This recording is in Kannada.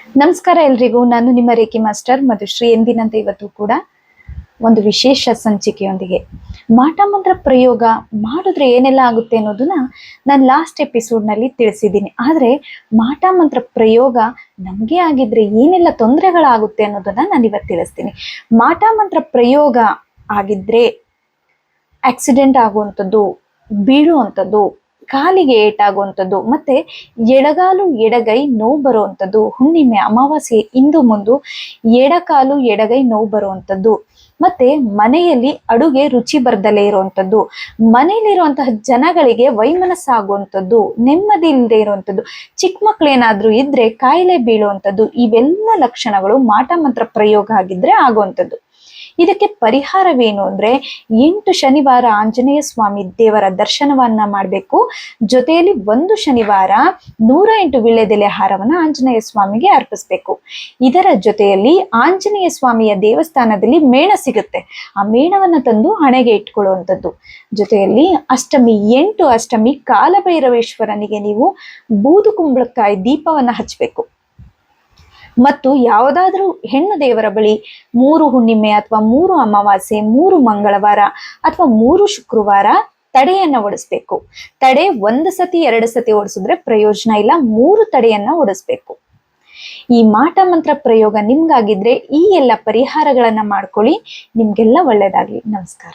ನಮಸ್ಕಾರ ಎಲ್ರಿಗೂ. ನಾನು ನಿಮ್ಮ ರೇಖಿ ಮಾಸ್ಟರ್ ಮಧುಶ್ರೀ. ಎಂದಿನಂತೆ ಇವತ್ತು ಕೂಡ ಒಂದು ವಿಶೇಷ ಸಂಚಿಕೆಯೊಂದಿಗೆ ಮಾಟ ಮಂತ್ರ ಪ್ರಯೋಗ ಮಾಡಿದ್ರೆ ಏನೆಲ್ಲ ಆಗುತ್ತೆ ಅನ್ನೋದನ್ನ ನಾನು ಲಾಸ್ಟ್ ಎಪಿಸೋಡ್ನಲ್ಲಿ ತಿಳಿಸಿದ್ದೀನಿ. ಆದರೆ ಮಾಟ ಮಂತ್ರ ಪ್ರಯೋಗ ನಮಗೆ ಆಗಿದ್ರೆ ಏನೆಲ್ಲ ತೊಂದರೆಗಳಾಗುತ್ತೆ ಅನ್ನೋದನ್ನ ನಾನು ಇವತ್ತು ತಿಳಿಸ್ತೀನಿ. ಮಾಟ ಮಂತ್ರ ಪ್ರಯೋಗ ಆಗಿದ್ರೆ ಆಕ್ಸಿಡೆಂಟ್ ಆಗುವಂಥದ್ದು, ಬೀಳುವಂಥದ್ದು, ಕಾಲಿಗೆ ಏಟಾಗುವಂಥದ್ದು, ಮತ್ತೆ ಎಡಗಾಲು ಎಡಗೈ ನೋವು ಬರುವಂಥದ್ದು, ಹುಣ್ಣಿಮೆ ಅಮಾವಾಸ್ಯೆ ಇಂದು ಮುಂದು ಎಡಕಾಲು ಎಡಗೈ ನೋವು ಬರುವಂಥದ್ದು, ಮತ್ತೆ ಮನೆಯಲ್ಲಿ ಅಡುಗೆ ರುಚಿ ಬರ್ದಲೇ ಇರುವಂಥದ್ದು, ಮನೆಯಲ್ಲಿರುವಂತಹ ಜನಗಳಿಗೆ ವೈಮನಸ್ಸಾಗುವಂಥದ್ದು, ನೆಮ್ಮದಿ ಇಲ್ಲದೆ ಇರುವಂಥದ್ದು, ಚಿಕ್ಕ ಮಕ್ಕಳೇನಾದ್ರೂ ಇದ್ರೆ ಕಾಯಿಲೆ ಬೀಳುವಂಥದ್ದು, ಇವೆಲ್ಲ ಲಕ್ಷಣಗಳು ಮಾಟ ಮಂತ್ರ ಪ್ರಯೋಗ ಆಗಿದ್ರೆ ಆಗುವಂಥದ್ದು. ಇದಕ್ಕೆ ಪರಿಹಾರವೇನು ಅಂದ್ರೆ 8 ಶನಿವಾರ ಆಂಜನೇಯ ಸ್ವಾಮಿ ದೇವರ ದರ್ಶನವನ್ನ ಮಾಡಬೇಕು. ಜೊತೆಯಲ್ಲಿ 1 ಶನಿವಾರ 108 ವೀಳ್ಯದೆಲೆ ಹಾರವನ್ನ ಆಂಜನೇಯ ಸ್ವಾಮಿಗೆ ಅರ್ಪಿಸ್ಬೇಕು. ಇದರ ಜೊತೆಯಲ್ಲಿ ಆಂಜನೇಯ ಸ್ವಾಮಿಯ ದೇವಸ್ಥಾನದಲ್ಲಿ ಮೇಣ ಸಿಗುತ್ತೆ, ಆ ಮೇಣವನ್ನ ತಂದು ಹಣೆಗೆ ಇಟ್ಕೊಳ್ಳುವಂಥದ್ದು. ಜೊತೆಯಲ್ಲಿ ಅಷ್ಟಮಿ 8 ಅಷ್ಟಮಿ ಕಾಲಭೈರವೇಶ್ವರನಿಗೆ ನೀವು ಬೂದು ಕುಂಬಳಕಾಯಿ ದೀಪವನ್ನ ಹಚ್ಚಬೇಕು. ಮತ್ತು ಯಾವುದಾದ್ರೂ ಹೆಣ್ಣು ದೇವರ ಬಳಿ 3 ಹುಣ್ಣಿಮೆ ಅಥವಾ 3 ಅಮಾವಾಸ್ಯೆ, 3 ಮಂಗಳವಾರ ಅಥವಾ 3 ಶುಕ್ರವಾರ ತಡೆಯನ್ನ ಓಡಿಸ್ಬೇಕು. ತಡೆ 1 ಸತಿ 2 ಸತಿ ಓಡಿಸಿದ್ರೆ ಪ್ರಯೋಜನ ಇಲ್ಲ, 3 ತಡೆಯನ್ನ ಓಡಿಸ್ಬೇಕು. ಈ ಮಾಟ ಮಂತ್ರ ಪ್ರಯೋಗ ನಿಮ್ಗಾಗಿದ್ರೆ ಈ ಎಲ್ಲ ಪರಿಹಾರಗಳನ್ನ ಮಾಡ್ಕೊಳ್ಳಿ. ನಿಮ್ಗೆಲ್ಲ ಒಳ್ಳೇದಾಗ್ಲಿ. ನಮಸ್ಕಾರ.